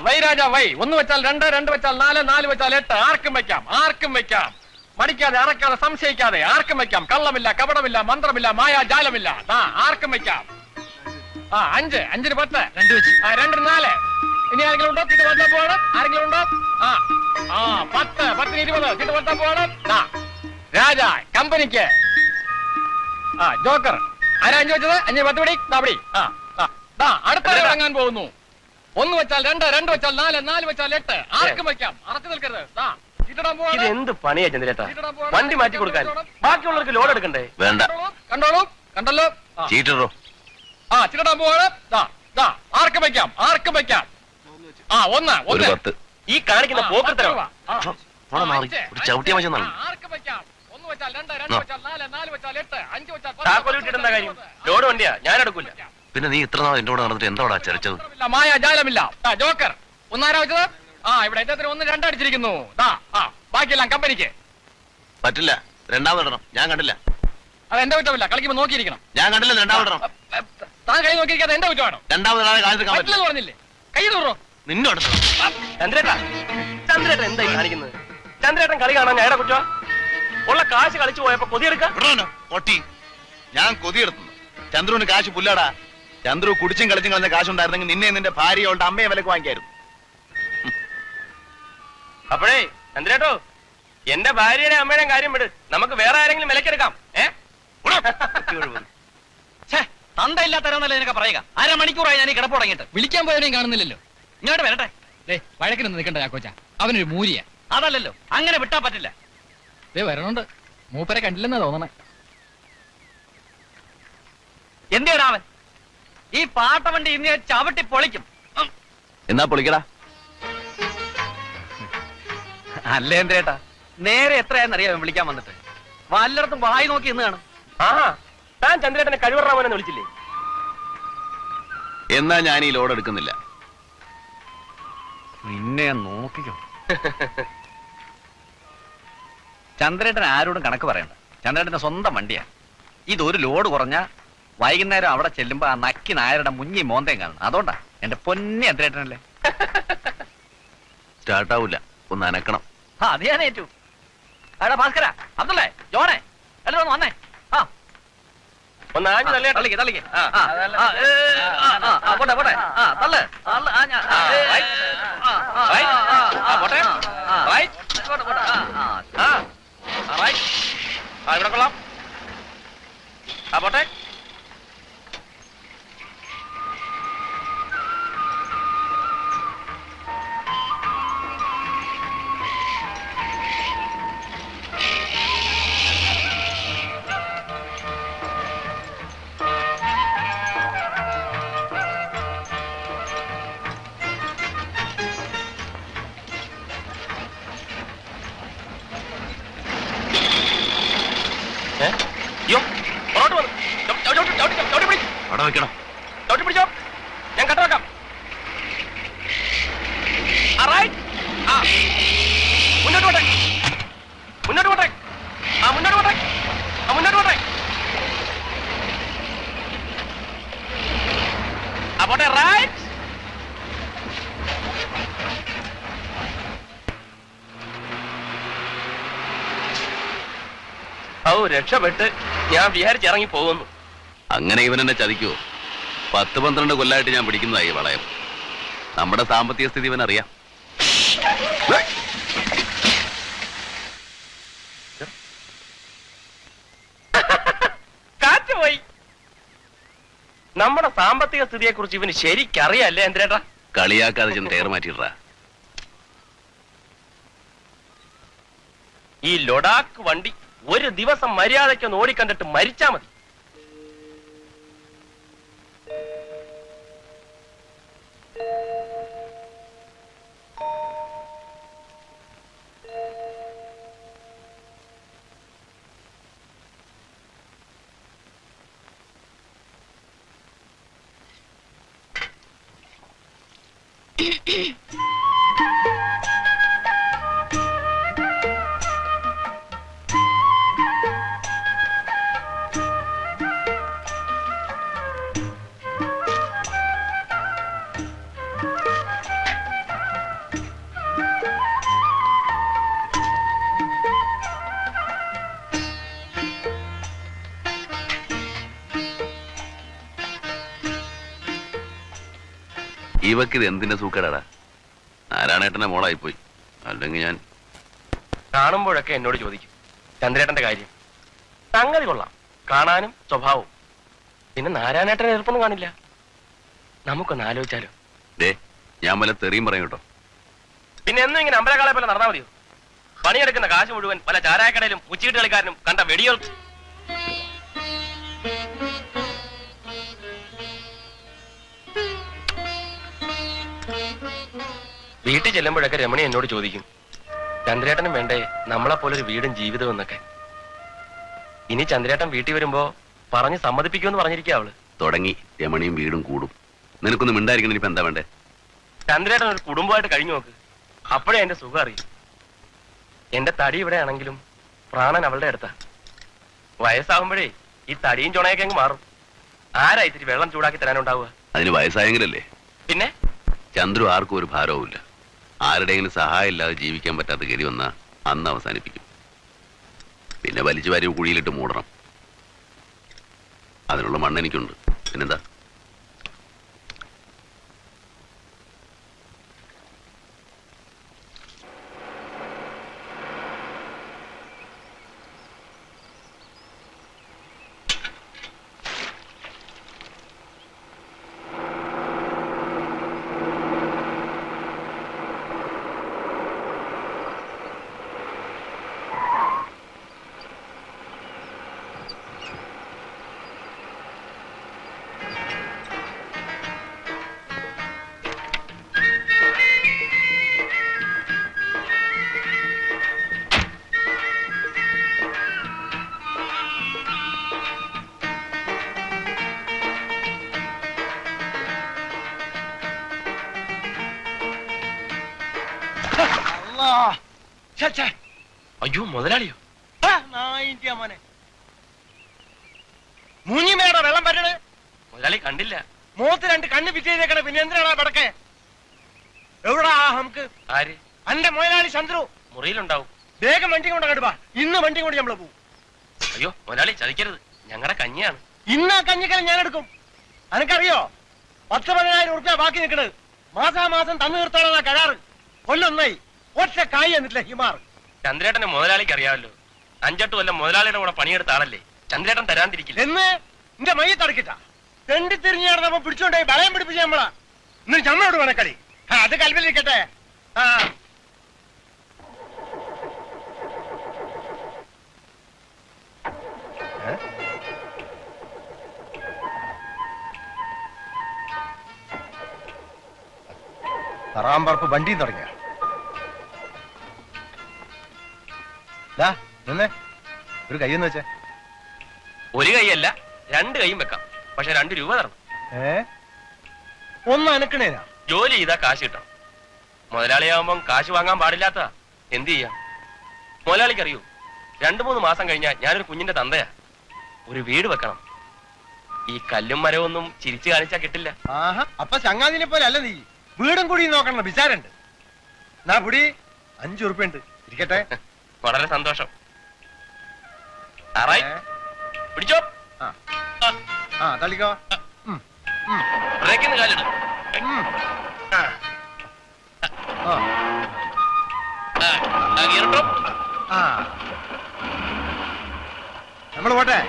Y രാജ Y. 1 വെച്ചാൽ 2, 2 വെച്ചാൽ 4, 4 വെച്ചാൽ 8. ആർക്കും വെക്കാം, ആർക്കും വെക്കാം. മടിക്കാതെ, അറക്കാതെ, സംശയിക്കാതെ ആർക്കും വെക്കാം. കള്ളമില്ല, കപടമില്ല, മന്ത്രമില്ല, മായാജാലമില്ല. ആർക്കും വെക്കാം. 5, 5-ന് 10, 2 വെച്ച് 2-ന് 4. ഇനി ആരെങ്കിലും ഉണ്ടോ? ചീട്ട് വളർത്താൻ പോകണം. ആരെങ്കിലും ഉണ്ടോ? 10, 10-ന് 20 ചീട്ട് വളർത്താൻ പോകണം. രാജ കമ്പനിക്ക്. ജോക്കർ ആരാ 5 വെച്ചത്? 5-ന് 10 പിടി. പിടി. അടുത്ത ഇറങ്ങാൻ പോകുന്നു. 1 വെച്ചാൽ 2, 2 വെച്ചാൽ 4, 4 വെച്ചാൽ 8. ആർക്കും വെക്കാം. അറച്ചു നിൽക്കരുത്. ഇത് എന്ത് പണിയാ ചന്ദ്രേട്ടാ? വണ്ടി മാറ്റി കൊടുക്കാൻ ബാക്കിയുള്ളവർക്ക് ലോഡ് എടുക്കണ്ടേ? വേണ്ട. കണ്ടോളൂ, കണ്ടല്ലോ. ചീറ്ററോ? ചിരടാൻ പോവാണ്. ആർക്കും വെക്കാം, ആർക്കും വെക്കാം. 1 10. ഈ കാണിക്കുന്ന പോക്കത്തരവാ. ചവിട്ടിയാ മതി. ആർക്കും വെക്കാം. 1 വെച്ചാൽ 2, 2 വെച്ചാൽ 4, 4 വെച്ചാൽ 8, 5 വെച്ചാൽ 10. താക്കോൽ ഇട്ടിട്ടെന്താ കാര്യം? ലോഡ് വണ്ടിയാ, ഞാൻ എടുക്കൂല. പിന്നെ നീ ഇത്ര നാൾ എന്റെ കൂടെ നടന്നിട്ട് എന്താടാ ചരച്ചത്? മായാജാലമില്ല. ജോക്കർ 1 ആരാ വെച്ചത്? ഇവിടെ എന്റെ 1, 2 അടിച്ചിരിക്കുന്നു. ബാക്കിയെല്ലാം കമ്പനിക്ക്. പറ്റില്ല, രണ്ടാമതിടണം. ഞാൻ കണ്ടില്ല. അത് എന്റെ കുറ്റമില്ല. കളിക്കുമ്പോ നോക്കിയിരിക്കണം. ഞാൻ കണ്ടില്ല, രണ്ടാമതിടണം. താൻ കൈ നോക്കിയിരിക്കാതെ എന്റെ കുറ്റമാണോ? രണ്ടാമത് കാണില്ല പറഞ്ഞില്ലേ? കൈ തൂറോ നിന്നോട്. ചന്ദ്രേട്ടാ, ചന്ദ്രേട്ടൻ എന്തായി കാണിക്കുന്നത്? ചന്ദ്രേട്ടൻ കളി കാണാൻ ഞാൻ കുറ്റ? ഉള്ള കാശ് കളിച്ചു പോയപ്പോ കൊതിയെടുക്കാം. പൊട്ടി, ഞാൻ കൊതിയെടുത്തു. ചന്ദ്രുവിന് കാശ് പുല്ലാടാ. ചന്ദ്രു കുടിച്ചും കളിച്ചും കളഞ്ഞ കാശുണ്ടായിരുന്നെങ്കിൽ നിന്നെ നിന്റെ ഭാര്യയോളുടെ അമ്മയെ വിലക്ക് വാങ്ങിക്കായിരുന്നു. അപ്പോഴേ ചന്ദ്രേട്ടോ, എന്റെ ഭാര്യയുടെ അമ്മയുടെയും കാര്യം വിട്. നമുക്ക് വേറെ ആരെങ്കിലും വിലക്കെടുക്കാം. തന്തയില്ലാത്തവരെന്നല്ലേ നിനക്ക് പറയുക? 1/2 മണിക്കൂറായി ഞാൻ ഈ കിടപ്പ് തുടങ്ങിയിട്ട്. വിളിക്കാൻ പോയവനെയും കാണുന്നില്ലല്ലോ. ഇങ്ങോട്ട് വരട്ടെ. വഴക്കിനൊന്നും നിൽക്കണ്ട ചാക്കോച്ച. അവനൊരു മൂരിയ. അതല്ലല്ലോ, അങ്ങനെ വിട്ടാ പറ്റില്ല. വരണുണ്ട്. മൂപ്പരെ കണ്ടില്ലെന്നാ തോന്നണേ. എന്തിനാ അവൻ ഈ പാട്ടവണ്ടി ഇന്ന് ചവിട്ടി പൊളിക്കും. എന്നാ പൊളിക്കടാ. അല്ലേ എന്തേട്ടാ, നേരെ എത്രയാന്നറിയാം വിളിക്കാൻ വന്നിട്ട്. വല്ലയിടത്തും വായി നോക്കി ഇന്ന് കാണും. താൻ ചന്ദ്രേട്ടനെ കഴിവറാമനെന്ന് വിളിച്ചില്ലേ? എന്നാ ഞാൻ ഈ ലോഡ് എടുക്കുന്നില്ല. നിന്നെ നോക്കിക്കോ. ചന്ദ്രേട്ടൻ ആരോടും കണക്ക് പറയണ്ട. ചന്ദ്രേട്ടന്റെ സ്വന്തം വണ്ടിയാ. ഇതൊരു ലോഡ് കുറഞ്ഞ വൈകുന്നേരം അവിടെ ചെല്ലുമ്പോ ആ നക്കി നായരുടെ മുങ്ങി മോന്തയും കാണണം. അതുകൊണ്ടാ എന്റെ പൊന്നി ചന്ദ്രേട്ടനല്ലേ. സ്റ്റാർട്ടാവൂല, ഒന്ന് അനക്കണം. അത് ഞാൻ ഏറ്റു. എടാ ഭാസ്കര, അബ്ദുള്ളേ, ജോണേ, എല്ലാവരും വന്നേ. ഒന്ന് ആഞ്ഞു തള്ളി തള്ളിക്ക് തള്ളിക്ക്. പോട്ടെ പോട്ടെ. തള്ളു ഇവിടെ കൊള്ളാം. പോട്ടെ. ഞാൻ കട്ടവെക്കാം. മുന്നോട്ട് പോട്ടെ, മുന്നോട്ട് പോട്ടെ, മുന്നോട്ട് പോട്ടെ, മുന്നോട്ട് പോട്ടെ. പോട്ടെ. റൈറ്റ്. രക്ഷപ്പെട്ട് ഞാൻ വിചാരിച്ചിറങ്ങി പോകുന്നു. അങ്ങനെ ഇവൻ എന്നെ ചതിക്കുവോ? 10-12 കൊല്ലായിട്ട് ഞാൻ പിടിക്കുന്നതായി വളയം. നമ്മുടെ സാമ്പത്തിക സ്ഥിതി ഇവൻ അറിയാം. കാറ്റ് പോയി. നമ്മുടെ സാമ്പത്തിക സ്ഥിതിയെ കുറിച്ച് ഇവന് ശരിക്കറിയല്ലേ എന്തേട്ടാ? കളിയാക്കാതെ ചെന്ന് ടയർ മാറ്റിയിട്ടാ. ഈ ലൊഡാക്ക് വണ്ടി ഒരു ദിവസം മര്യാദയ്ക്കൊന്ന് ഓടിക്കണ്ടിട്ട് മരിച്ചാ മതി. ഇവക്കിത് എന്തിന്റെ സൂക്കേടാടാ? നാരായണേട്ടന്റെ മോളായിപ്പോയി. അല്ലെങ്കിൽ ഞാൻ കാണുമ്പോഴൊക്കെ എന്നോട് ചോദിക്കും ചന്ദ്രേട്ടന്റെ കാര്യം. സംഗതി കൊള്ളാം, കാണാനും സ്വഭാവവും. പിന്നെ നാരായണേട്ടനെ എതിർപ്പൊന്നും കാണില്ല. നമുക്കൊന്ന് ആലോചിച്ചാലോ? ദേ, ഞാൻ വല്ല തെറിയും പറയും കേട്ടോ. പിന്നെ എന്നും ഇങ്ങനെ അമ്പലക്കാളെ പോലെ നടന്നാ മതിയോ? പണിയെടുക്കുന്ന കാശ് മുഴുവൻ പല ചാരായക്കടയിലും ഉച്ചീട്ട് കളിക്കാരനും കണ്ട വെടിയോൾ. വീട്ടിൽ ചെല്ലുമ്പോഴൊക്കെ രമണി എന്നോട് ചോദിക്കും, ചന്ദ്രേട്ടനും വേണ്ടേ നമ്മളെപ്പോലൊരു വീടും ജീവിതവും എന്നൊക്കെ. ഇനി ചന്ദ്രേട്ടൻ വീട്ടിൽ വരുമ്പോ പറഞ്ഞ് സമ്മതിപ്പിക്കുമെന്ന് പറഞ്ഞിരിക്കുക അവള്. തുടങ്ങി രമണിയും വീടും കൂടും. നിനക്കൊന്നും മിണ്ടായിരിക്കണം. ഇനിയിപ്പോ എന്താ വേണ്ടേ? ചന്ദ്രേട്ടൻ ഒരു കുടുംബമായിട്ട് കഴിഞ്ഞു നോക്ക്, അപ്പോഴേ എന്റെ സുഖം അറിയും. എന്റെ തടി ഇവിടെ ആണെങ്കിലും പ്രാണൻ അവളുടെ അടുത്താ. വയസ്സാകുമ്പോഴേ ഈ തടിയും ചുണയൊക്കെ അങ്ങ് മാറും. ആരാ ഇത്തിരി വെള്ളം ചൂടാക്കി തരാനുണ്ടാവുക? അതിന് വയസ്സായെങ്കിലല്ലേ. പിന്നെ ചന്ദ്രു ആർക്കും ഒരു ഭാരവുമില്ല. ആരുടെയെങ്കിലും സഹായം ഇല്ലാതെ ജീവിക്കാൻ പറ്റാത്ത ഗതി വന്നാ അന്ന് അവസാനിപ്പിക്കും. പിന്നെ വലിച്ചു വാരി കുഴിയിലിട്ട് മൂടണം. അതിനുള്ള മണ്ണ് എനിക്കുണ്ട്. പിന്നെന്താ? അയ്യോ മുതലാളിയോ? മോനെ മൂഞ്ഞിമേടാ വെള്ളം പറ്റണേ. മുതലാളി കണ്ടില്ല. മൂത്ത് രണ്ട് കണ്ണ് പിറ്റേക്കണേ. പിന്നെ എന്തിനാടാ പടക്കെ? എവിടാ നമുക്ക്? ആര്? അന്റെ മുതലാളി ചന്ദ്രു മുറിയിലുണ്ടാവും. വേഗം വണ്ടി കൊണ്ട് കടുപ്പാ. ഇന്ന് വണ്ടി കൊണ്ട് നമ്മള് പോവും. അയ്യോ മുതലാളി ചതിക്കരുത്, ഞങ്ങളുടെ കഞ്ഞിയാണ്. ഇന്ന് ആ കഞ്ഞിക്കല ഞാൻ എടുക്കും. അനക്കറിയോ 10-15,000 ഉറുപ്പ്യ ബാക്കി നിൽക്കണത്. മാസാമാസം തന്നു തീർത്തോളാ കരാറ്. കൊല്ലൊന്നായി ഒറ്റ കായ് എന്നിട്ടില്ല ഹിമാർ. ചന്ദ്രേട്ടന്റെ മുതലാളിക്ക് അറിയാമല്ലോ, 5-8 കൊല്ലം മുതലാളിയുടെ കൂടെ പണിയെടുത്ത ആളല്ലേ. ചന്ദ്രേട്ടൻ തരാതിരിക്കില്ല. എന്ന് എന്റെ മയ്യ തടക്കിട്ടാ തെണ്ടി തിരിഞ്ഞു നടന്നപ്പോ പിടിച്ചോണ്ടായി വളയം പിടിപ്പിച്ച നമ്മളാ. ഇന്ന് ചമ്മയോട് വേണക്കളി. അത് കൽവിലിരിക്കട്ടെ. ആ തറാമ്പറപ്പ് വണ്ടിയും തുടങ്ങിയ നിന്നെ ഒരു കൈയെന്ന് വെച്ചേ. ഒരു കൈയല്ല 2 കൈയും വെക്കാം, പക്ഷെ 2 രൂപ തരണം. ഒന്ന് അനക്കണേനാ. ജോലി ചെയ്താ കാശ് കിട്ടണം. മുതലാളിയാവുമ്പം കാശ് വാങ്ങാൻ പാടില്ലാത്ത എന്ത് ചെയ്യാം? മുതലാളിക്ക് അറിയൂ, 2-3 മാസം കഴിഞ്ഞാൽ ഞാനൊരു കുഞ്ഞിന്റെ തന്തയാ. ഒരു വീട് വെക്കണം. ഈ കല്ലും മരവൊന്നും ചിരിച്ചു കാണിച്ചാ കിട്ടില്ല. ആഹാ, അപ്പൊ ചങ്ങാതിനെ പോലെ അല്ല നീ. വീടും കൂടി നോക്കണം വിചാരണ്ട്. നാ പുടി 5 ഉറുപ്പ്യുണ്ട്, ഇരിക്കട്ടെ. വളരെ സന്തോഷം. പിടിച്ചോ. ആ തള്ളിക്കോ. ബ്രേക്കിന്ന് കാലിടും. നമ്മള് പോട്ടെ.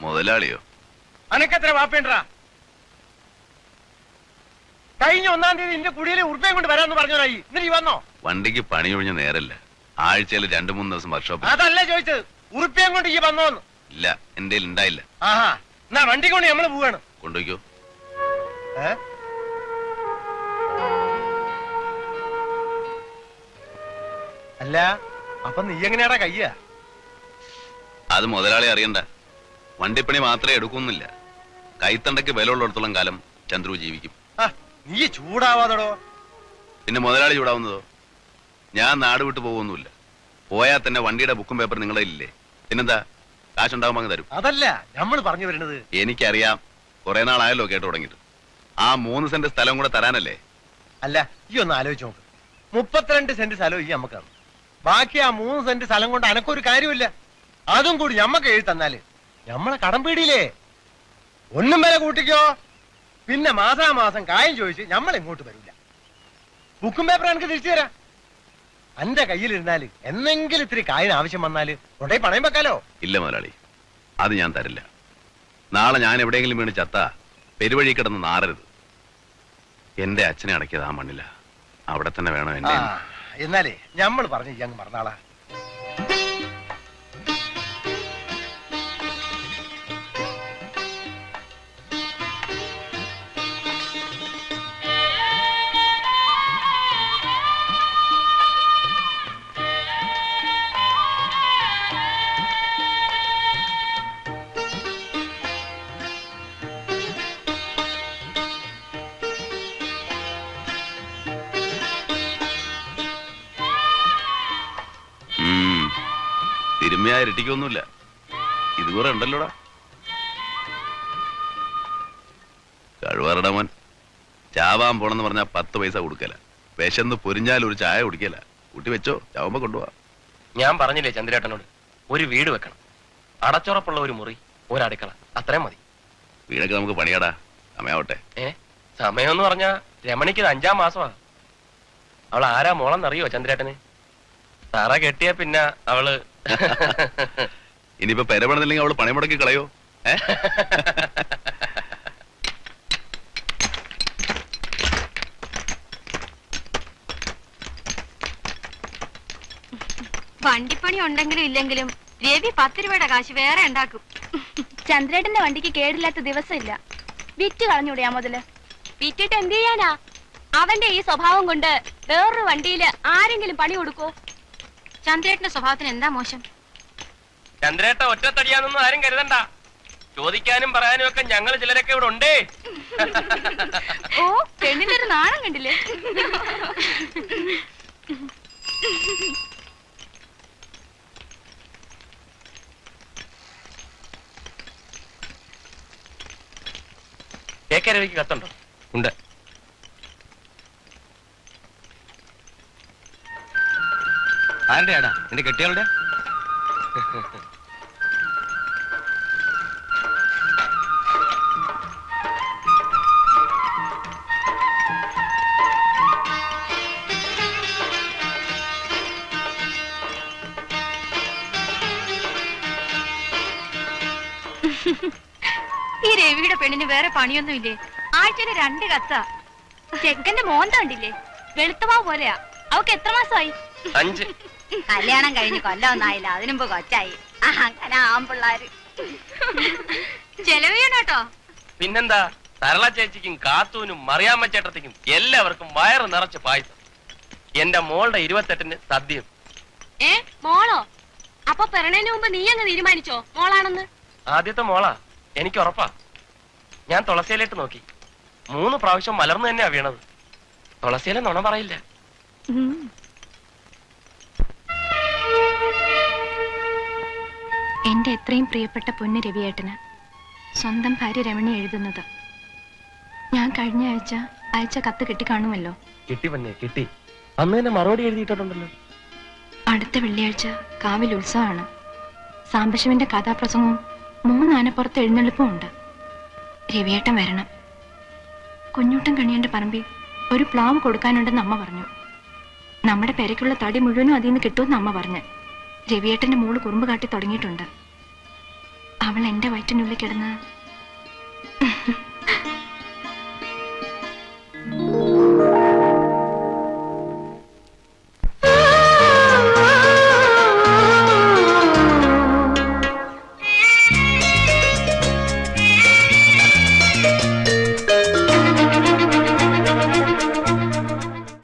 മുതലാളിയോ? അനക്കെത്ര വാപ്പേണ്ടാ? കഴിഞ്ഞ 1-ാം തീയതി എന്റെ കുടിയിൽ ഉറുപ്പയും കൊണ്ട് വരാന്ന് പറഞ്ഞോരായി. എന്നിട്ട് വന്നോ? വണ്ടിക്ക് പണി ഒഴിഞ്ഞ നേരല്ല. ആഴ്ചയിൽ 2-3 ദിവസം വർക്ക്ഷോപ്പ്. അതല്ല ചോദിച്ചത്, ഉറുപ്പയും കൊണ്ട് ഈ വന്നോന്ന്. ഇല്ല, എന്റെ ഉണ്ടായില്ല. ആഹാ, എന്നാ വണ്ടി കൊണ്ട് നമ്മള് പോവാണ്. കൊണ്ടുപോയിക്കോ. അല്ല, അപ്പൊ നീ എങ്ങനെയാടാ കയ്യ? അത് മുതലാളി അറിയണ്ട. വണ്ടിപ്പണി മാത്രമേ എടുക്കുന്നില്ല. കൈത്തണ്ടയ്ക്ക് വില ഉള്ളിടത്തോളം കാലം ചന്ദ്രു ജീവിക്കും. നീ ചൂടാവാതടോ. പിന്നെ മുതലാളി ചൂടാവുന്നതോ? ഞാൻ നാട് വിട്ടു പോകുന്നില്ല. പോയാൽ തന്നെ വണ്ടിയുടെ ബുക്കും പേപ്പർ നിങ്ങളുടെ ഇല്ലേ? പിന്നെന്താ? കാശുണ്ടാകുമ്പോ അങ്ങ് തരും. അതല്ല നമ്മൾ പറഞ്ഞു വരുന്നത്. എനിക്കറിയാം, കുറെ നാളായല്ലോ കേട്ടു തുടങ്ങിയിട്ട്. ആ 3 സെന്റ് സ്ഥലം കൂടെ തരാനല്ലേ? അല്ല, ഈ ഒന്ന് ആലോചിച്ച് നോക്ക്. 32 സെന്റ് സ്ഥലം ഈ നമ്മക്കാണ്. ബാക്കി ആ 3 സെന്റ് സ്ഥലം കൊണ്ട് അനക്കൊരു കാര്യമില്ല. അതും കൂടി ഞമ്മക്ക് എഴുതി തന്നാല് ഞമ്മളെ കടം പീടിയില്ലേ? ഒന്നും വില കൂട്ടിക്കോ. പിന്നെ മാസാമാസം കായം ചോദിച്ച് ഞമ്മൾ ഇങ്ങോട്ട് വരില്ല. ബുക്കും പേപ്പർ എനിക്ക് തിരിച്ചു തരാം. എന്റെ കയ്യിലിരുന്നാല് എന്തെങ്കിലും ഇത്തിരി കായിന് ആവശ്യം വന്നാല് കൊണ്ടേ പണയം വെക്കാലോ. ഇല്ല മുതലാളി, അത് ഞാൻ തരില്ല. നാളെ ഞാൻ എവിടെയെങ്കിലും വീണ് ചത്ത പെരുവഴി കിടന്ന് നാറരുത്. എന്റെ അച്ഛനെ അടക്കിയത് ആ മണ്ണില്ല. അവിടെ തന്നെ വേണം എന്നെ. എന്നാലേ ഞമ്മൾ പറഞ്ഞു അങ്ങ് മറന്നാളാ. തിരുമ്മയാ ഇരട്ടിക്കൊന്നുമില്ല. ഇതുകൂടെ ഉണ്ടല്ലോടാ. കഴിവറട മോൻ ചാവാൻ പോണെന്ന് പറഞ്ഞാ 10 പൈസ കൊടുക്കല. വിശന്ന് പൊരിഞ്ഞാൽ ഒരു ചായ കുടിക്കല. കൂട്ടി വെച്ചോ, ചാവുമ്പോ കൊണ്ടുപോവാ. ഞാൻ പറഞ്ഞില്ലേ ചന്ദ്രേട്ടനോട്, ഒരു വീട് വെക്കണം. അടച്ചുറപ്പുള്ള ഒരു മുറി, ഒരു അടുക്കള, അത്രയും മതി. വീടൊക്കെ നമുക്ക് പണിയാടാ, സമയാവട്ടെ. സമയം എന്ന് പറഞ്ഞാ രമണിക്ക് ഇത് 5-ാം മാസമാ. അവൾ ആരാ മോളെന്നറിയോ ചന്ദ്രേട്ടന്? തറ കെട്ടിയ പിന്നെ അവള് ഇനിയിപ്പോ പെരപണില്ലെങ്കിൽ അവള് പണി മുടക്കി കളയോ? വണ്ടിപ്പണി ഉണ്ടെങ്കിലും ഇല്ലെങ്കിലും രവി 10 രൂപയുടെ കാശ് വേറെ ഉണ്ടാക്കും. ചന്ദ്രേട്ടന്റെ വണ്ടിക്ക് കേടില്ലാത്ത ദിവസമില്ല. വിറ്റ് കളഞ്ഞൂടെയാ മുതല്. വിറ്റിട്ട് എന്ത് ചെയ്യാനാ? അവന്റെ ഈ സ്വഭാവം കൊണ്ട് വേറൊരു വണ്ടിയില് ആരെങ്കിലും പണി കൊടുക്കോ? ചന്ദ്രേട്ടന്റെ സ്വഭാവത്തിന് എന്താ മോശം? ചന്ദ്രേട്ട ഒറ്റത്തടിയാന്നൊന്നും ആരും കരുതണ്ട. ചോദിക്കാനും പറയാനും ഒക്കെ ഞങ്ങൾ ചിലരൊക്കെ ഇവിടെ ഉണ്ടേ. ഓ, പെണ്ണിന്റെ ഒരു നാണം കണ്ടില്ലേ? കേക്കരവിക്ക് കത്തുണ്ടോ? ഉണ്ട്. ആരുടെയാടാ? നിന്റെ കെട്ടിയാളുടെ? ഈ രവിയുടെ പെണ്ണിന് വേറെ പണിയൊന്നുമില്ലേ? ആഴ്ചയില് 2 കത്താ. ചെക്കന്റെ മോന്ത കണ്ടില്ലേ? വെളുത്തമാവ് പോലെയാ. അവക്ക് എത്ര മാസമായി? 5. കല്യാണം കഴിഞ്ഞ് കൊല്ലമൊന്നായില്ല, അതിനുമ്പോ കൊച്ചായി. അങ്ങനെ ആമ്പിള്ളാര് ചെലവ് ചെയ്യണോട്ടോ. പിന്നെന്താ, സരള ചേച്ചിക്കും കാത്തൂനും മറിയാമ്മ ചേട്ടത്തിക്കും എല്ലാവർക്കും വയറ് നിറച്ച് പായസം. എന്റെ മോളുടെ 28-ന് സദ്യം. മോളോ? അപ്പൊ പിറണേന് മുമ്പ് നീ അങ്ങ് തീരുമാനിച്ചോ മോളാണെന്ന്? ആദ്യത്തെ മോളാ, എനിക്ക് ഉറപ്പാ. ഞാൻ തുളസിയിലേക്ക് നോക്കി, 3 പ്രാവശ്യം മലർന്നു തന്നെയാ വീണത്. തുളസിയിലെ നുണ പറയില്ല. എന്റെ എത്രയും പ്രിയപ്പെട്ട പൊന്ന് രവിയേട്ടന് സ്വന്തം ഭാര്യ രമണി എഴുതുന്നത്. ഞാൻ കഴിഞ്ഞ ആഴ്ച അയച്ച കത്ത് കിട്ടിക്കാണുമല്ലോ. കിട്ടി പന്നെ, കിട്ടി. അന്ന് തന്നെ മറുപടി എഴുതിയിട്ടുണ്ടല്ലോ. അടുത്ത വെള്ളിയാഴ്ച കാവിൽ ഉത്സവമാണ്. സാംബശിവന്റെ കഥാപ്രസംഗവും 3 ആനപ്പുറത്ത് എഴുന്നള്ളിപ്പും ഉണ്ട്. രവിയേട്ടൻ വരണം. കുഞ്ഞൂട്ടൻ കണിയന്റെ പറമ്പിൽ ഒരു പ്ലാവ് കൊടുക്കാനുണ്ടെന്ന് അമ്മ പറഞ്ഞു. നമ്മുടെ പെരയ്ക്കുള്ള തടി മുഴുവനും അതിൽ നിന്ന് കിട്ടുമെന്ന് അമ്മ പറഞ്ഞു. രവിയേട്ടന്റെ മോള് കുറുമ്പ് കാട്ടി തുടങ്ങിയിട്ടുണ്ട്. അവൾ എന്റെ വയറ്റിനുള്ളിൽ കിടന്ന്